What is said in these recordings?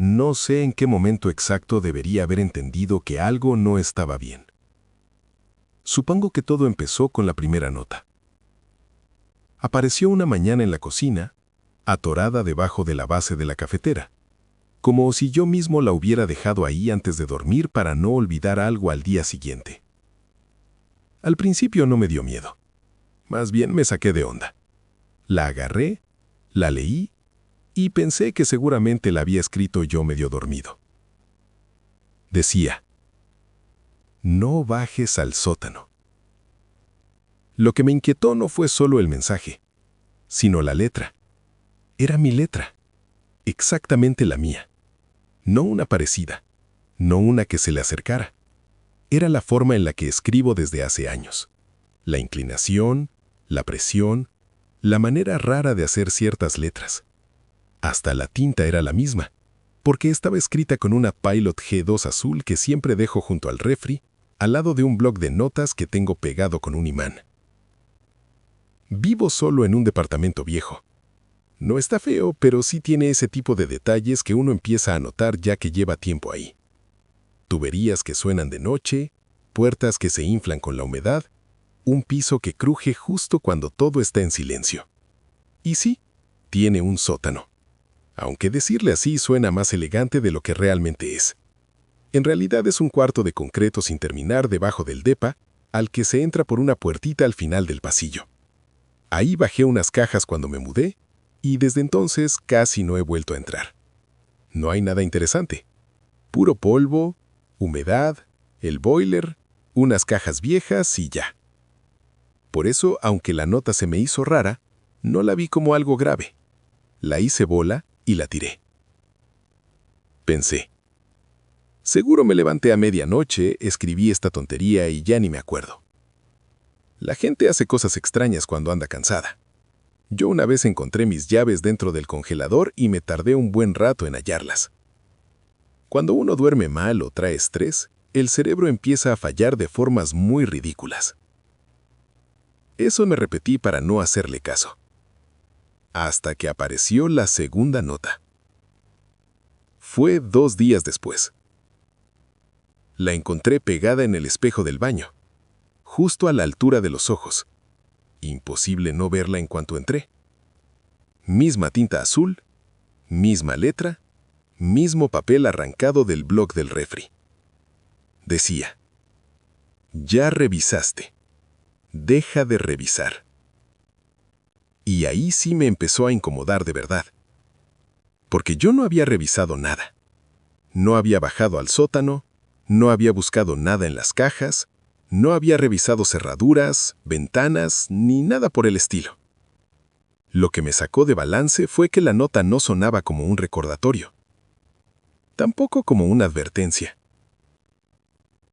No sé en qué momento exacto debería haber entendido que algo no estaba bien. Supongo que todo empezó con la primera nota. Apareció una mañana en la cocina, atorada debajo de la base de la cafetera, como si yo mismo la hubiera dejado ahí antes de dormir para no olvidar algo al día siguiente. Al principio no me dio miedo, más bien me saqué de onda. La agarré, la leí y pensé que seguramente la había escrito yo medio dormido. Decía: no bajes al sótano. Lo que me inquietó no fue solo el mensaje, sino la letra. Era mi letra, exactamente la mía. No una parecida, no una que se le acercara. Era la forma en la que escribo desde hace años. La inclinación, la presión, la manera rara de hacer ciertas letras. Hasta la tinta era la misma, porque estaba escrita con una Pilot G2 azul que siempre dejo junto al refri, al lado de un bloc de notas que tengo pegado con un imán. Vivo solo en un departamento viejo. No está feo, pero sí tiene ese tipo de detalles que uno empieza a notar ya que lleva tiempo ahí. Tuberías que suenan de noche, puertas que se inflan con la humedad, un piso que cruje justo cuando todo está en silencio. Y sí, tiene un sótano. Aunque decirle así suena más elegante de lo que realmente es. En realidad es un cuarto de concreto sin terminar debajo del depa, al que se entra por una puertita al final del pasillo. Ahí bajé unas cajas cuando me mudé, y desde entonces casi no he vuelto a entrar. No hay nada interesante. Puro polvo, humedad, el boiler, unas cajas viejas y ya. Por eso, aunque la nota se me hizo rara, no la vi como algo grave. La hice bola y la tiré. Pensé: seguro me levanté a medianoche, escribí esta tontería y ya ni me acuerdo. La gente hace cosas extrañas cuando anda cansada. Yo una vez encontré mis llaves dentro del congelador y me tardé un buen rato en hallarlas. Cuando uno duerme mal o trae estrés, el cerebro empieza a fallar de formas muy ridículas. Eso me repetí para no hacerle caso. Hasta que apareció la segunda nota. Fue 2 días después. La encontré pegada en el espejo del baño, justo a la altura de los ojos. Imposible no verla en cuanto entré. Misma tinta azul, misma letra, mismo papel arrancado del bloc del refri. Decía: ya revisaste. Deja de revisar. Y ahí sí me empezó a incomodar de verdad. Porque yo no había revisado nada. No había bajado al sótano, no había buscado nada en las cajas, no había revisado cerraduras, ventanas, ni nada por el estilo. Lo que me sacó de balance fue que la nota no sonaba como un recordatorio. Tampoco como una advertencia.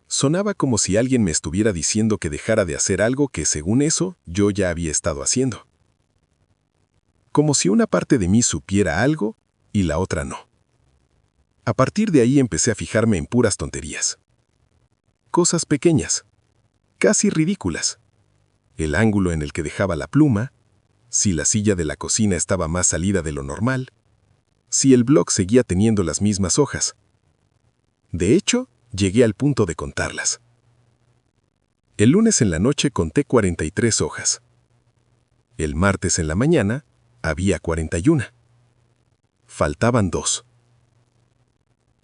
Sonaba como si alguien me estuviera diciendo que dejara de hacer algo que, según eso, yo ya había estado haciendo. Como si una parte de mí supiera algo y la otra no. A partir de ahí empecé a fijarme en puras tonterías. Cosas pequeñas, casi ridículas. El ángulo en el que dejaba la pluma, si la silla de la cocina estaba más salida de lo normal, si el bloc seguía teniendo las mismas hojas. De hecho, llegué al punto de contarlas. El lunes en la noche conté 43 hojas. El martes en la mañana había 41. Faltaban 2.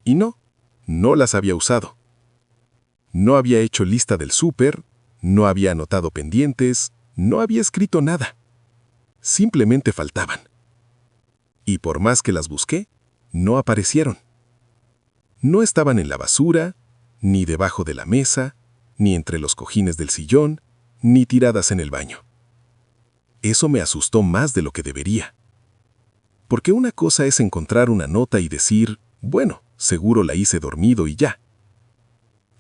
Y no las había usado. No había hecho lista del súper, no había anotado pendientes, no había escrito nada. Simplemente faltaban. Y por más que las busqué, no aparecieron. No estaban en la basura, ni debajo de la mesa, ni entre los cojines del sillón, ni tiradas en el baño. Eso me asustó más de lo que debería. Porque una cosa es encontrar una nota y decir, bueno, seguro la hice dormido y ya.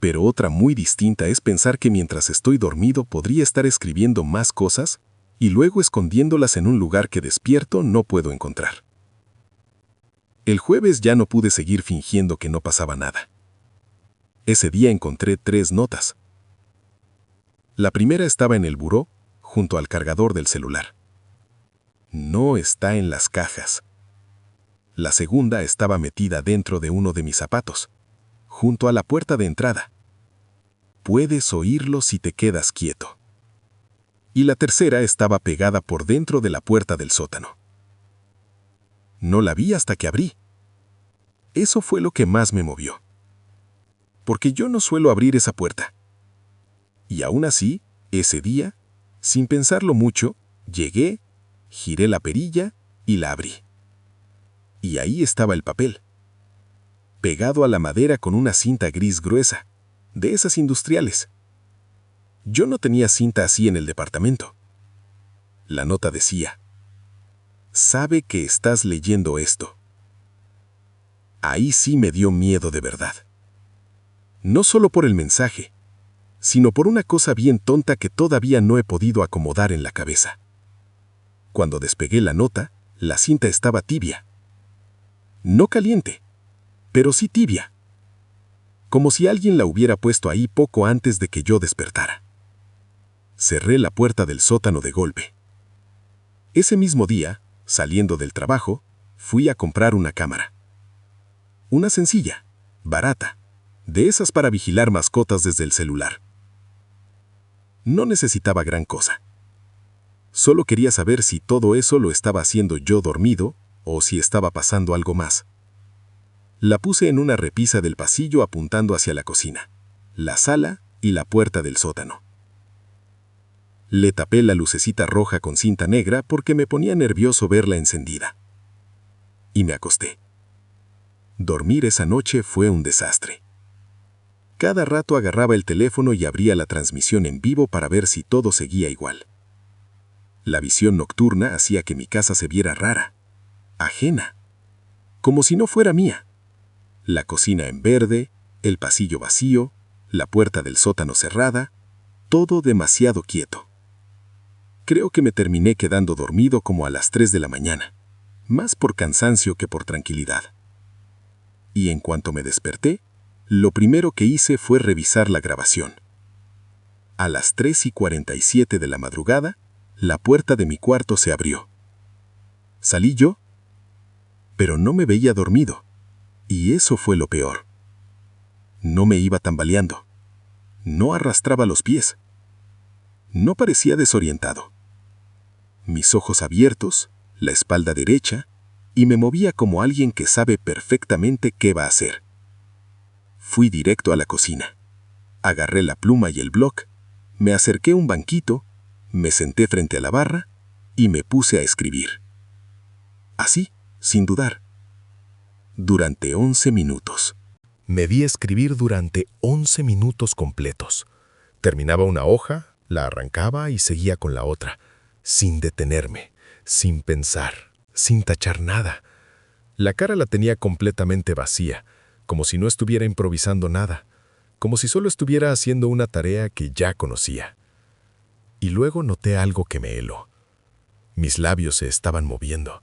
Pero otra muy distinta es pensar que mientras estoy dormido podría estar escribiendo más cosas y luego escondiéndolas en un lugar que despierto no puedo encontrar. El jueves ya no pude seguir fingiendo que no pasaba nada. Ese día encontré 3 notas. La primera estaba en el buró, junto al cargador del celular. No está en las cajas. La segunda estaba metida dentro de uno de mis zapatos, junto a la puerta de entrada. Puedes oírlo si te quedas quieto. Y la tercera estaba pegada por dentro de la puerta del sótano. No la vi hasta que abrí. Eso fue lo que más me movió. Porque yo no suelo abrir esa puerta. Y aún así, ese día, sin pensarlo mucho, llegué, giré la perilla y la abrí. Y ahí estaba el papel, pegado a la madera con una cinta gris gruesa, de esas industriales. Yo no tenía cinta así en el departamento. La nota decía: «Sabe que estás leyendo esto». Ahí sí me dio miedo de verdad. No solo por el mensaje, sino por una cosa bien tonta que todavía no he podido acomodar en la cabeza. Cuando despegué la nota, la cinta estaba tibia. No caliente, pero sí tibia. Como si alguien la hubiera puesto ahí poco antes de que yo despertara. Cerré la puerta del sótano de golpe. Ese mismo día, saliendo del trabajo, fui a comprar una cámara. Una sencilla, barata, de esas para vigilar mascotas desde el celular. No necesitaba gran cosa. Solo quería saber si todo eso lo estaba haciendo yo dormido o si estaba pasando algo más. La puse en una repisa del pasillo apuntando hacia la cocina, la sala y la puerta del sótano. Le tapé la lucecita roja con cinta negra porque me ponía nervioso verla encendida. Y me acosté. Dormir esa noche fue un desastre. Cada rato agarraba el teléfono y abría la transmisión en vivo para ver si todo seguía igual. La visión nocturna hacía que mi casa se viera rara, ajena, como si no fuera mía. La cocina en verde, el pasillo vacío, la puerta del sótano cerrada, todo demasiado quieto. Creo que me terminé quedando dormido como a las 3 de la mañana, más por cansancio que por tranquilidad. Y en cuanto me desperté, lo primero que hice fue revisar la grabación. A las 3:47 de la madrugada, la puerta de mi cuarto se abrió. Salí yo, pero no me veía dormido, y eso fue lo peor. No me iba tambaleando, no arrastraba los pies, no parecía desorientado. Mis ojos abiertos, la espalda derecha, y me movía como alguien que sabe perfectamente qué va a hacer. Fui directo a la cocina. Agarré la pluma y el bloc, me acerqué a un banquito, me senté frente a la barra y me puse a escribir. Así, sin dudar. Durante 11 minutos. Me di a escribir durante 11 minutos completos. Terminaba una hoja, la arrancaba y seguía con la otra, sin detenerme, sin pensar, sin tachar nada. La cara la tenía completamente vacía, como si no estuviera improvisando nada, como si solo estuviera haciendo una tarea que ya conocía. Y luego noté algo que me heló. Mis labios se estaban moviendo.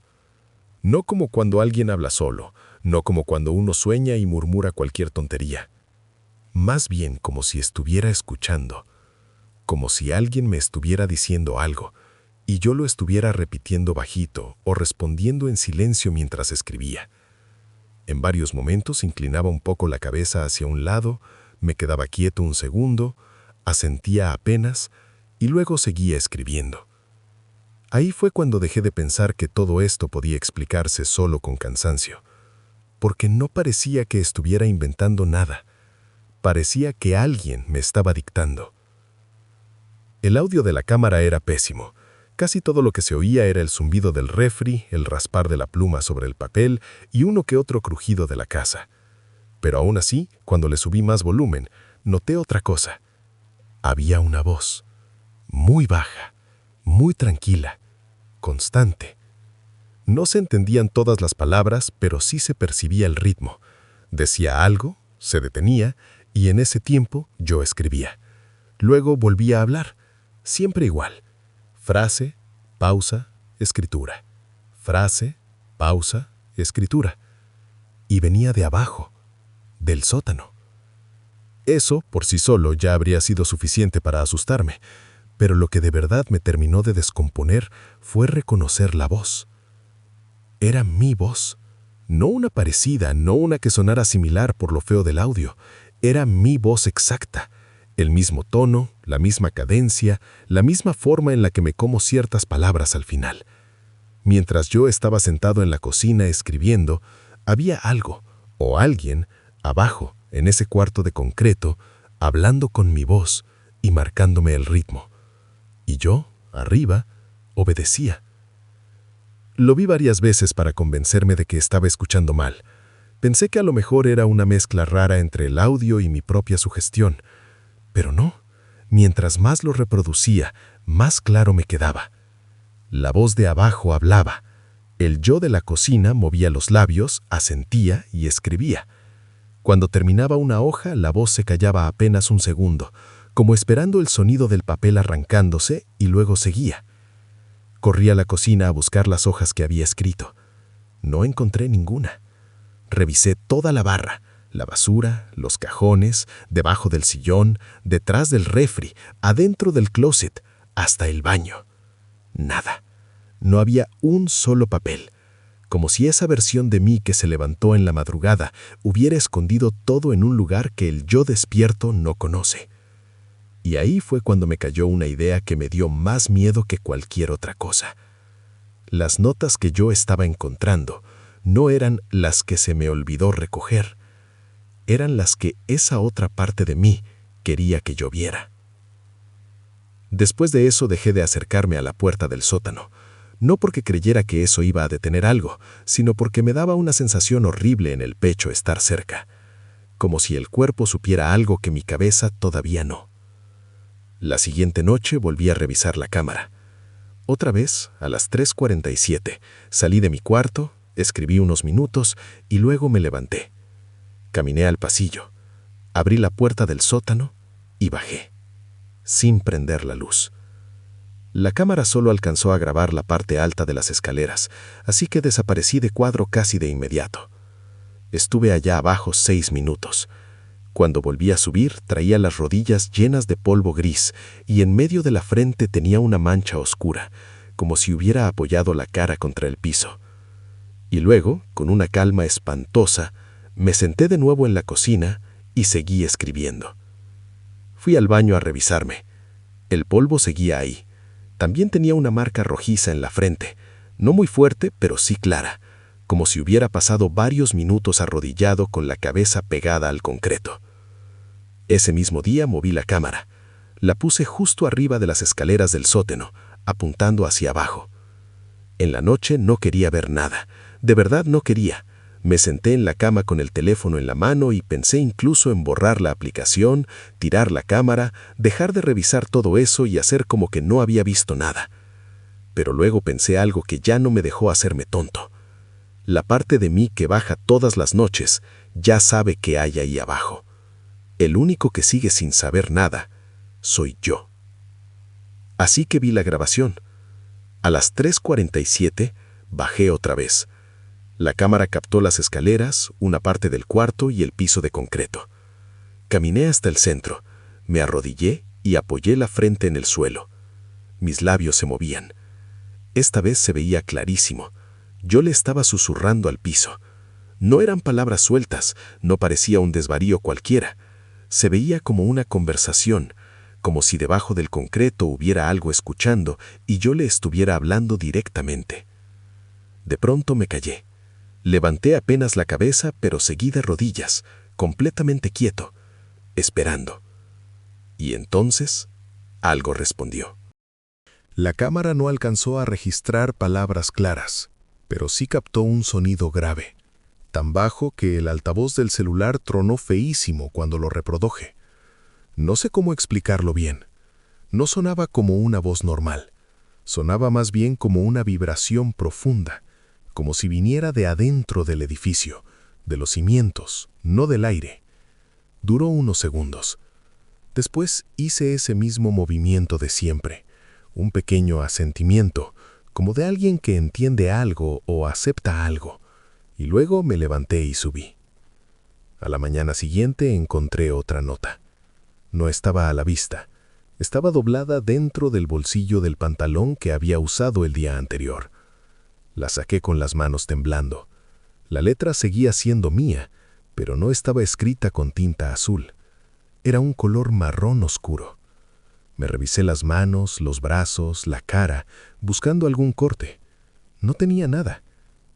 No como cuando alguien habla solo, no como cuando uno sueña y murmura cualquier tontería. Más bien como si estuviera escuchando, como si alguien me estuviera diciendo algo y yo lo estuviera repitiendo bajito o respondiendo en silencio mientras escribía. En varios momentos inclinaba un poco la cabeza hacia un lado, me quedaba quieto un segundo, asentía apenas y luego seguía escribiendo. Ahí fue cuando dejé de pensar que todo esto podía explicarse solo con cansancio, porque no parecía que estuviera inventando nada. Parecía que alguien me estaba dictando. El audio de la cámara era pésimo. Casi todo lo que se oía era el zumbido del refri, el raspar de la pluma sobre el papel y uno que otro crujido de la casa. Pero aún así, cuando le subí más volumen, noté otra cosa. Había una voz, muy baja, muy tranquila, constante. No se entendían todas las palabras, pero sí se percibía el ritmo. Decía algo, se detenía, y en ese tiempo yo escribía. Luego volvía a hablar, siempre igual. Frase, pausa, escritura. Frase, pausa, escritura. Y venía de abajo, del sótano. Eso, por sí solo, ya habría sido suficiente para asustarme, pero lo que de verdad me terminó de descomponer fue reconocer la voz. Era mi voz, No una parecida, no una que sonara similar por lo feo del audio. Era mi voz exacta. El mismo tono, la misma cadencia, la misma forma en la que me como ciertas palabras al final. Mientras yo estaba sentado en la cocina escribiendo, había algo, o alguien, abajo, en ese cuarto de concreto, hablando con mi voz y marcándome el ritmo. Y yo, arriba, obedecía. Lo vi varias veces para convencerme de que estaba escuchando mal. Pensé que a lo mejor era una mezcla rara entre el audio y mi propia sugestión. Pero no. Mientras más lo reproducía, más claro me quedaba. La voz de abajo hablaba. El yo de la cocina movía los labios, asentía y escribía. Cuando terminaba una hoja, la voz se callaba apenas un segundo, como esperando el sonido del papel arrancándose, y luego seguía. Corrí a la cocina a buscar las hojas que había escrito. No encontré ninguna. Revisé toda la barra, la basura, los cajones, debajo del sillón, detrás del refri, adentro del closet, hasta el baño. Nada. No había un solo papel. Como si esa versión de mí que se levantó en la madrugada hubiera escondido todo en un lugar que el yo despierto no conoce. Y ahí fue cuando me cayó una idea que me dio más miedo que cualquier otra cosa. Las notas que yo estaba encontrando no eran las que se me olvidó recoger. Eran las que esa otra parte de mí quería que yo viera. Después de eso dejé de acercarme a la puerta del sótano. No porque creyera que eso iba a detener algo, sino porque me daba una sensación horrible en el pecho estar cerca. Como si el cuerpo supiera algo que mi cabeza todavía no. La siguiente noche volví a revisar la cámara. Otra vez, a las 3:47, salí de mi cuarto, escribí unos minutos y luego me levanté. Caminé al pasillo, abrí la puerta del sótano y bajé, sin prender la luz. La cámara solo alcanzó a grabar la parte alta de las escaleras, así que desaparecí de cuadro casi de inmediato. Estuve allá abajo 6 minutos. Cuando volví a subir, traía las rodillas llenas de polvo gris y en medio de la frente tenía una mancha oscura, como si hubiera apoyado la cara contra el piso. Y luego, con una calma espantosa, me senté de nuevo en la cocina y seguí escribiendo. Fui al baño a revisarme. El polvo seguía ahí. También tenía una marca rojiza en la frente, no muy fuerte, pero sí clara, como si hubiera pasado varios minutos arrodillado con la cabeza pegada al concreto. Ese mismo día moví la cámara. La puse justo arriba de las escaleras del sótano, apuntando hacia abajo. En la noche no quería ver nada, de verdad no quería. Me senté en la cama con el teléfono en la mano y pensé incluso en borrar la aplicación, tirar la cámara, dejar de revisar todo eso y hacer como que no había visto nada. Pero luego pensé algo que ya no me dejó hacerme tonto. La parte de mí que baja todas las noches ya sabe qué hay ahí abajo. El único que sigue sin saber nada soy yo. Así que vi la grabación. A las 3:47 bajé otra vez. La cámara captó las escaleras, una parte del cuarto y el piso de concreto. Caminé hasta el centro, me arrodillé y apoyé la frente en el suelo. Mis labios se movían. Esta vez se veía clarísimo. Yo le estaba susurrando al piso. No eran palabras sueltas, no parecía un desvarío cualquiera. Se veía como una conversación, como si debajo del concreto hubiera algo escuchando y yo le estuviera hablando directamente. De pronto me callé. Levanté apenas la cabeza, pero seguí de rodillas, completamente quieto, esperando. Y entonces, algo respondió. La cámara no alcanzó a registrar palabras claras, pero sí captó un sonido grave, tan bajo que el altavoz del celular tronó feísimo cuando lo reproduje. No sé cómo explicarlo bien. No sonaba como una voz normal. Sonaba más bien como una vibración profunda, como si viniera de adentro del edificio, de los cimientos, no del aire. Duró unos segundos. Después hice ese mismo movimiento de siempre, un pequeño asentimiento, como de alguien que entiende algo o acepta algo, y luego me levanté y subí. A la mañana siguiente encontré otra nota. No estaba a la vista. Estaba doblada dentro del bolsillo del pantalón que había usado el día anterior. La saqué con las manos temblando. La letra seguía siendo mía, pero no estaba escrita con tinta azul. Era un color marrón oscuro. Me revisé las manos, los brazos, la cara, buscando algún corte. No tenía nada,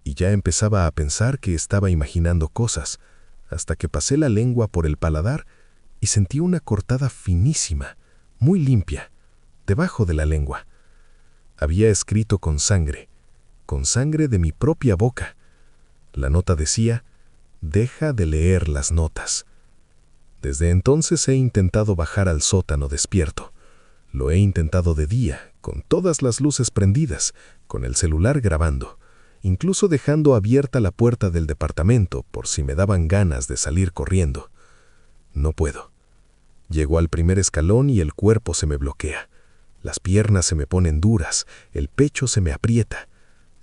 y ya empezaba a pensar que estaba imaginando cosas, hasta que pasé la lengua por el paladar y sentí una cortada finísima, muy limpia, debajo de la lengua. Había escrito con sangre de mi propia boca. La nota decía: «Deja de leer las notas». Desde entonces he intentado bajar al sótano despierto. Lo he intentado de día, con todas las luces prendidas, con el celular grabando, incluso dejando abierta la puerta del departamento por si me daban ganas de salir corriendo. No puedo. Llego al primer escalón y el cuerpo se me bloquea. Las piernas se me ponen duras, el pecho se me aprieta.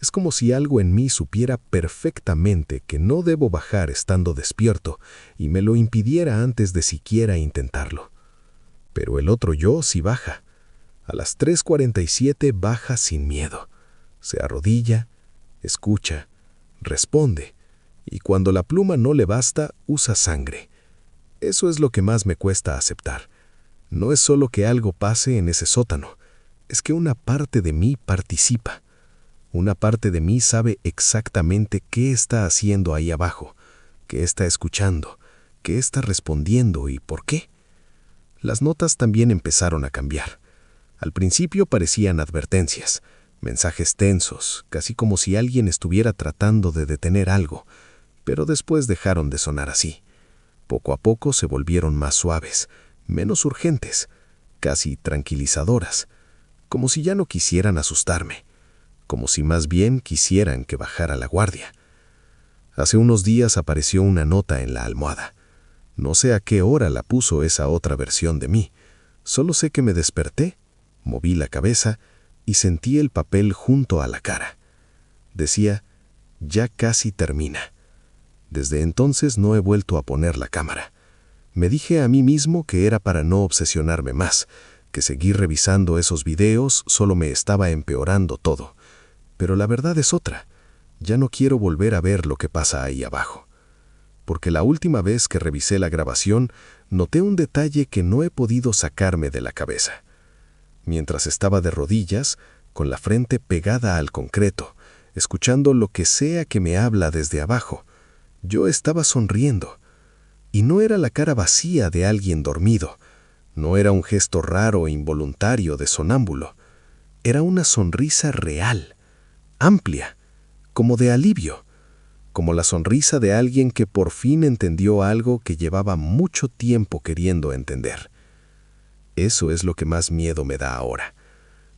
Es como si algo en mí supiera perfectamente que no debo bajar estando despierto y me lo impidiera antes de siquiera intentarlo. Pero el otro yo sí baja. A las 3:47 baja sin miedo. Se arrodilla, escucha, responde, y cuando la pluma no le basta, usa sangre. Eso es lo que más me cuesta aceptar. No es solo que algo pase en ese sótano, es que una parte de mí participa. Una parte de mí sabe exactamente qué está haciendo ahí abajo, qué está escuchando, qué está respondiendo y por qué. Las notas también empezaron a cambiar. Al principio parecían advertencias, mensajes tensos, casi como si alguien estuviera tratando de detener algo, pero después dejaron de sonar así. Poco a poco se volvieron más suaves, menos urgentes, casi tranquilizadoras, como si ya no quisieran asustarme, como si más bien quisieran que bajara la guardia. Hace unos días apareció una nota en la almohada. No sé a qué hora la puso esa otra versión de mí. Solo sé que me desperté, moví la cabeza y sentí el papel junto a la cara. Decía: «Ya casi termina». Desde entonces no he vuelto a poner la cámara. Me dije a mí mismo que era para no obsesionarme más, que seguir revisando esos videos solo me estaba empeorando todo. Pero la verdad es otra. Ya no quiero volver a ver lo que pasa ahí abajo. Porque la última vez que revisé la grabación, noté un detalle que no he podido sacarme de la cabeza. Mientras estaba de rodillas, con la frente pegada al concreto, escuchando lo que sea que me habla desde abajo, yo estaba sonriendo. Y no era la cara vacía de alguien dormido, no era un gesto raro e involuntario de sonámbulo. Era una sonrisa real, amplia, como de alivio, como la sonrisa de alguien que por fin entendió algo que llevaba mucho tiempo queriendo entender. Eso es lo que más miedo me da ahora.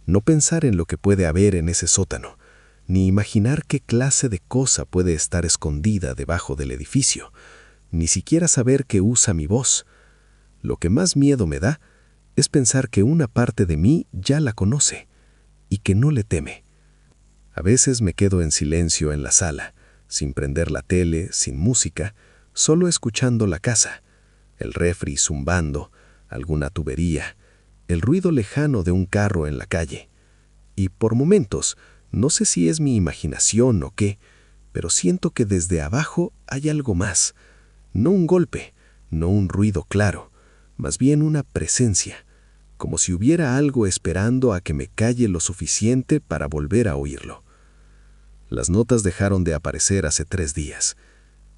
No pensar en lo que puede haber en ese sótano, ni imaginar qué clase de cosa puede estar escondida debajo del edificio, ni siquiera saber que usa mi voz. Lo que más miedo me da es pensar que una parte de mí ya la conoce y que no le teme. A veces me quedo en silencio en la sala, sin prender la tele, sin música, solo escuchando la casa, el refri zumbando, alguna tubería, el ruido lejano de un carro en la calle. Y por momentos, no sé si es mi imaginación o qué, pero siento que desde abajo hay algo más. No un golpe, no un ruido claro, más bien una presencia, como si hubiera algo esperando a que me calle lo suficiente para volver a oírlo. Las notas dejaron de aparecer hace 3 días,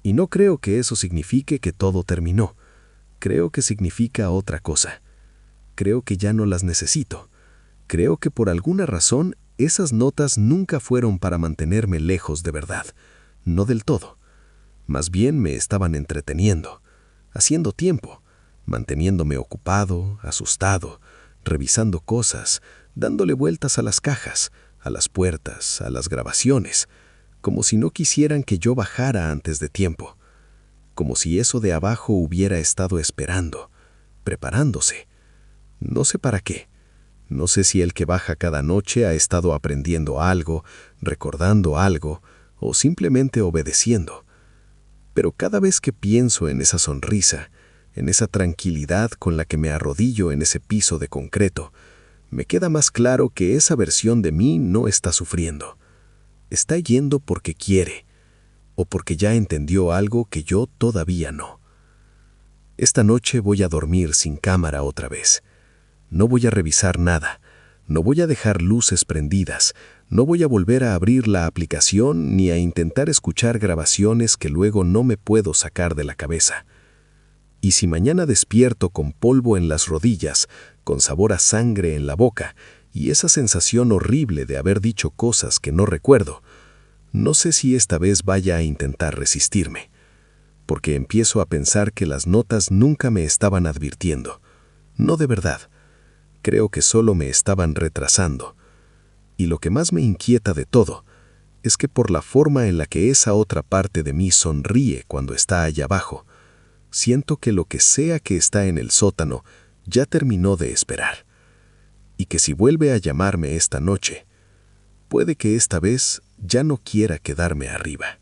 y no creo que eso signifique que todo terminó. Creo que significa otra cosa. Creo que ya no las necesito. Creo que por alguna razón esas notas nunca fueron para mantenerme lejos de verdad, no del todo. Más bien me estaban entreteniendo, haciendo tiempo, manteniéndome ocupado, asustado, revisando cosas, dándole vueltas a las cajas, a las puertas, a las grabaciones, como si no quisieran que yo bajara antes de tiempo, como si eso de abajo hubiera estado esperando, preparándose. No sé para qué. No sé si el que baja cada noche ha estado aprendiendo algo, recordando algo, o simplemente obedeciendo. Pero cada vez que pienso en esa sonrisa, en esa tranquilidad con la que me arrodillo en ese piso de concreto, me queda más claro que esa versión de mí no está sufriendo. Está yendo porque quiere. o porque ya entendió algo que yo todavía no. Esta noche voy a dormir sin cámara otra vez. No voy a revisar nada, no voy a dejar luces prendidas, no voy a volver a abrir la aplicación ni a intentar escuchar grabaciones que luego no me puedo sacar de la cabeza. Y si mañana despierto con polvo en las rodillas, con sabor a sangre en la boca y esa sensación horrible de haber dicho cosas que no recuerdo, no sé si esta vez vaya a intentar resistirme, porque empiezo a pensar que las notas nunca me estaban advirtiendo. No de verdad. Creo que solo me estaban retrasando. Y lo que más me inquieta de todo es que por la forma en la que esa otra parte de mí sonríe cuando está allá abajo, siento que lo que sea que está en el sótano ya terminó de esperar. Y que si vuelve a llamarme esta noche, puede que esta vez ya no quiera quedarme arriba.